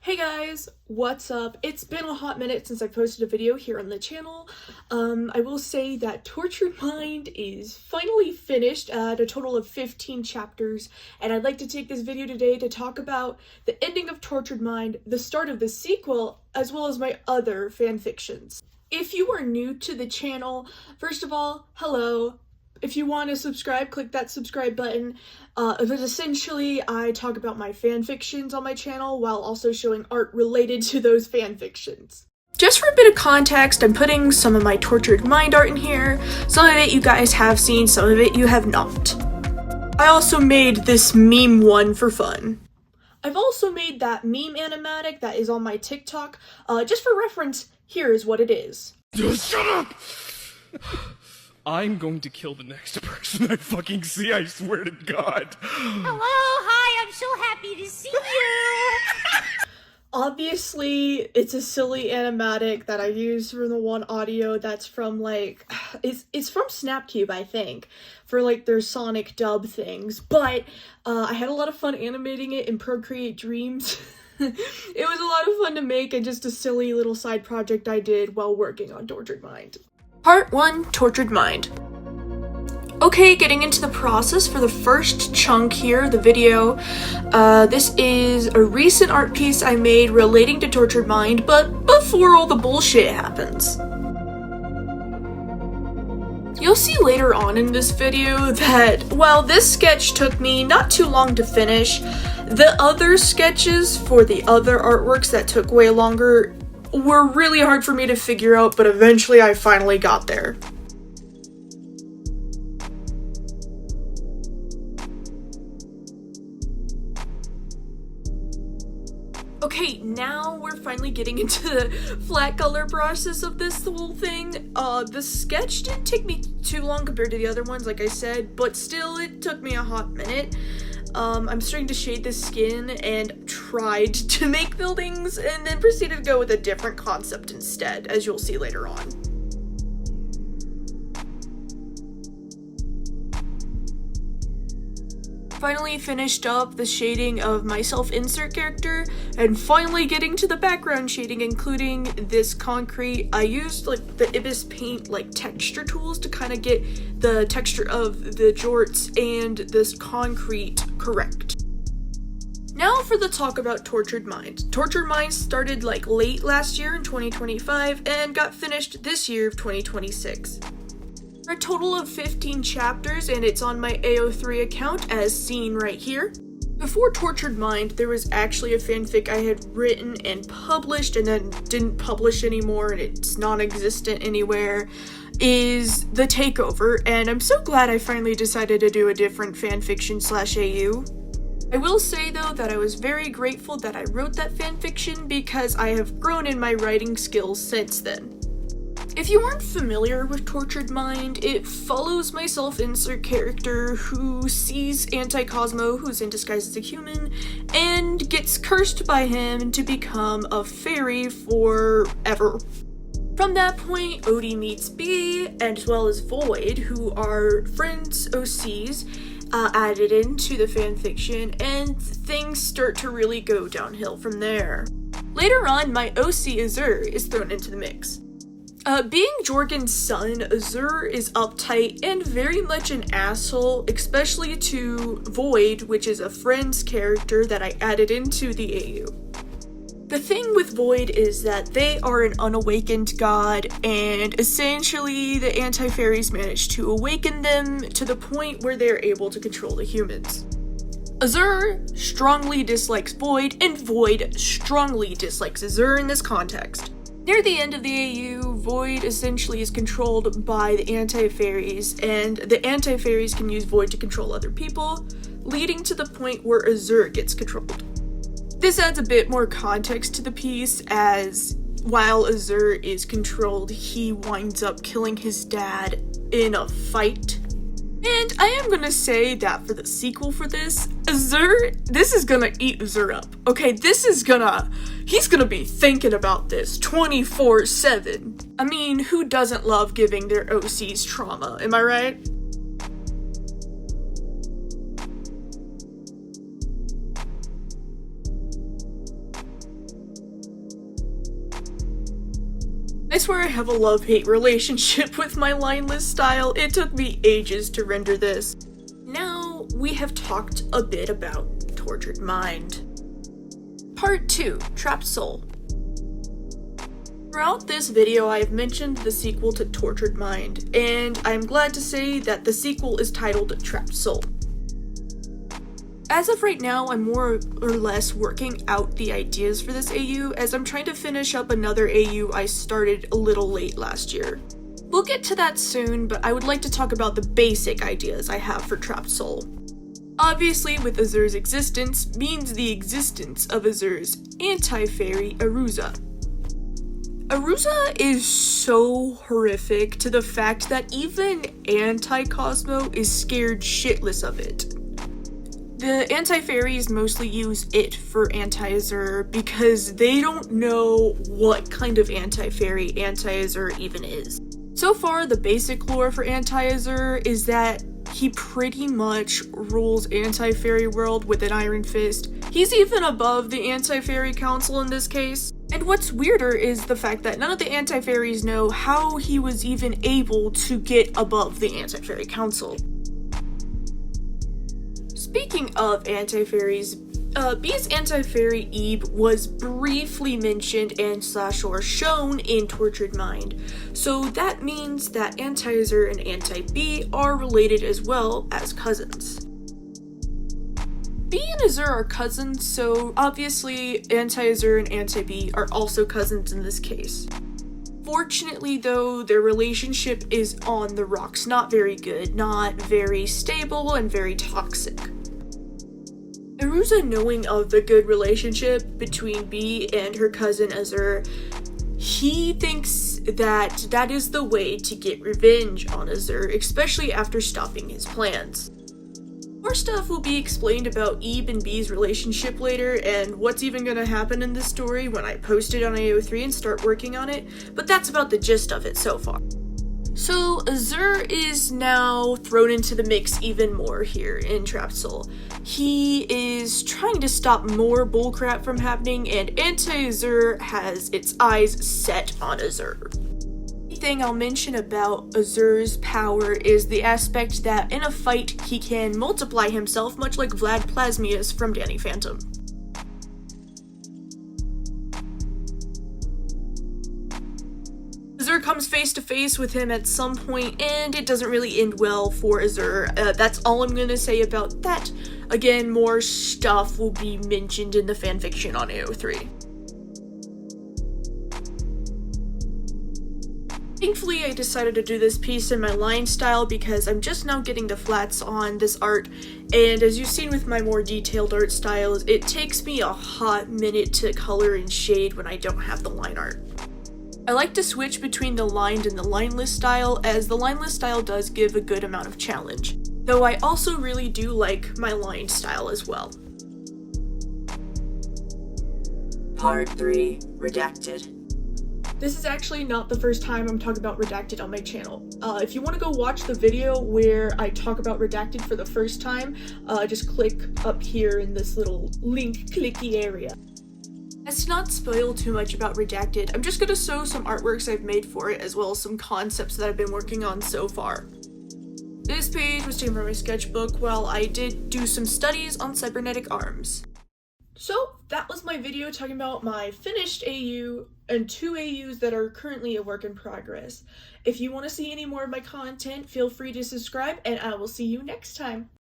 Hey guys, what's up? It's been a hot minute since I posted a video here on the channel. I will say that Tortured Mind is finally finished at a total of 15 chapters, and I'd like to take this video today to talk about the ending of Tortured Mind, the start of the sequel, as well as my other fanfictions. If you are new to the channel, first of all, hello. If you want to subscribe, click that subscribe button. But essentially, I talk about my fanfictions on my channel while also showing art related to those fanfictions. Just for a bit of context, I'm putting some of my Tortured Mind art in here. Some of it you guys have seen, some of it you have not. I also made this meme one for fun. I've also made that meme animatic that is on my TikTok. Just for reference, here is what it is. Shut up! I'm going to kill the next person I fucking see, I swear to God. Hello, hi, I'm so happy to see you! Obviously, it's a silly animatic that I use for the one audio that's from, like, it's from Snapcube, I think, for, like, their Sonic dub things, but, I had a lot of fun animating it in Procreate Dreams. It was a lot of fun to make and just a silly little side project I did while working on Tortured Mind. Part 1, Tortured Mind. Okay, getting into the process for the first chunk here, the video. This is a recent art piece I made relating to Tortured Mind, but before all the bullshit happens. You'll see later on in this video that while this sketch took me not too long to finish, the other sketches for the other artworks that took way longer were really hard for me to figure out, but eventually I finally got there. Okay, now we're finally getting into the flat color process of this whole thing. The sketch didn't take me too long compared to the other ones, like I said, but still it took me a hot minute. I'm starting to shade the skin and tried to make buildings and then proceeded to go with a different concept instead, as you'll see later on. Finally finished up the shading of my self-insert character, and finally getting to the background shading, including this concrete. I used like the Ibis paint like texture tools to kind of get the texture of the jorts and this concrete correct. Now for the talk about Tortured Mind. Tortured Mind started like late last year in 2025 and got finished this year of 2026. A total of 15 chapters, and it's on my AO3 account as seen right here. Before Tortured Mind, there was actually a fanfic I had written and published and then didn't publish anymore and it's non-existent anywhere, is The Takeover, and I'm so glad I finally decided to do a different fanfiction / AU. I will say though that I was very grateful that I wrote that fanfiction because I have grown in my writing skills since then. If you aren't familiar with Tortured Mind, it follows my self-insert character who sees Anti-Cosmo, who's in disguise as a human, and gets cursed by him to become a fairy forever. From that point, Odie meets Bee, as well as Void, who are friends OCs, added into the fanfiction, and things start to really go downhill from there. Later on, my OC Azur is thrown into the mix. Being Jorgen's son, Azur is uptight and very much an asshole, especially to Void, which is a friend's character that I added into the AU. The thing with Void is that they are an unawakened god, and essentially the anti-fairies manage to awaken them to the point where they are able to control the humans. Azur strongly dislikes Void, and Void strongly dislikes Azur in this context. Near the end of the AU, Void essentially is controlled by the anti-fairies, and the anti-fairies can use Void to control other people, leading to the point where Azur gets controlled. This adds a bit more context to the piece, as while Azur is controlled, he winds up killing his dad in a fight. And I am gonna say that for the sequel for this, Azur, this is gonna eat Azur up. Okay, he's gonna be thinking about this 24/7. I mean, who doesn't love giving their OCs trauma, am I right? I swear I have a love-hate relationship with my line list style. It took me ages to render this. Now we have talked a bit about Tortured Mind. Part 2, Trapped Soul. Throughout this video, I have mentioned the sequel to Tortured Mind, and I am glad to say that the sequel is titled Trapped Soul. As of right now, I'm more or less working out the ideas for this AU, as I'm trying to finish up another AU I started a little late last year. We'll get to that soon, but I would like to talk about the basic ideas I have for Trapped Soul. Obviously, with Azur's existence means the existence of Azur's anti-fairy Aruza. Aruza is so horrific to the fact that even Anti-Cosmo is scared shitless of it. The anti-fairies mostly use it for anti-Azur because they don't know what kind of anti-fairy anti-Azur even is. So far, the basic lore for anti-Azur is that he pretty much rules anti-fairy world with an iron fist. He's even above the anti-fairy council in this case. And what's weirder is the fact that none of the anti-fairies know how he was even able to get above the anti-fairy council. Speaking of anti-fairies, Bee's anti-fairy Ebe was briefly mentioned and / shown in Tortured Mind, so that means that anti-Azur and anti-Bee are related as well as cousins. Bee and Azur are cousins, so obviously anti-Azur and anti-Bee are also cousins in this case. Fortunately though, their relationship is on the rocks, not very good, not very stable, and very toxic. Aruza, knowing of the good relationship between Bee and her cousin Azur, he thinks that that is the way to get revenge on Azur, especially after stopping his plans. More stuff will be explained about Ebe and Bee's relationship later, and what's even gonna happen in this story when I post it on AO3 and start working on it, but that's about the gist of it so far. So Azur is now thrown into the mix even more here in Trapped Soul. He is trying to stop more bullcrap from happening, and anti-Azur has its eyes set on Azur. The thing I'll mention about Azur's power is the aspect that in a fight he can multiply himself, much like Vlad Plasmius from Danny Phantom. Azur comes face to face with him at some point, and it doesn't really end well for Azur. That's all I'm gonna say about that. Again, more stuff will be mentioned in the fanfiction on AO3. Thankfully, I decided to do this piece in my line style because I'm just now getting the flats on this art, and as you've seen with my more detailed art styles, it takes me a hot minute to color and shade when I don't have the line art. I like to switch between the lined and the lineless style, as the lineless style does give a good amount of challenge, though I also really do like my lined style as well. Part 3, Redacted. This is actually not the first time I'm talking about Redacted on my channel. If you want to go watch the video where I talk about Redacted for the first time, just click up here in this little link clicky area. As to not spoil too much about Redacted, I'm just going to show some artworks I've made for it, as well as some concepts that I've been working on so far. This page was taken from my sketchbook while I did do some studies on cybernetic arms. So that was my video talking about my finished AU and 2 AUs that are currently a work in progress. If you want to see any more of my content, feel free to subscribe, and I will see you next time.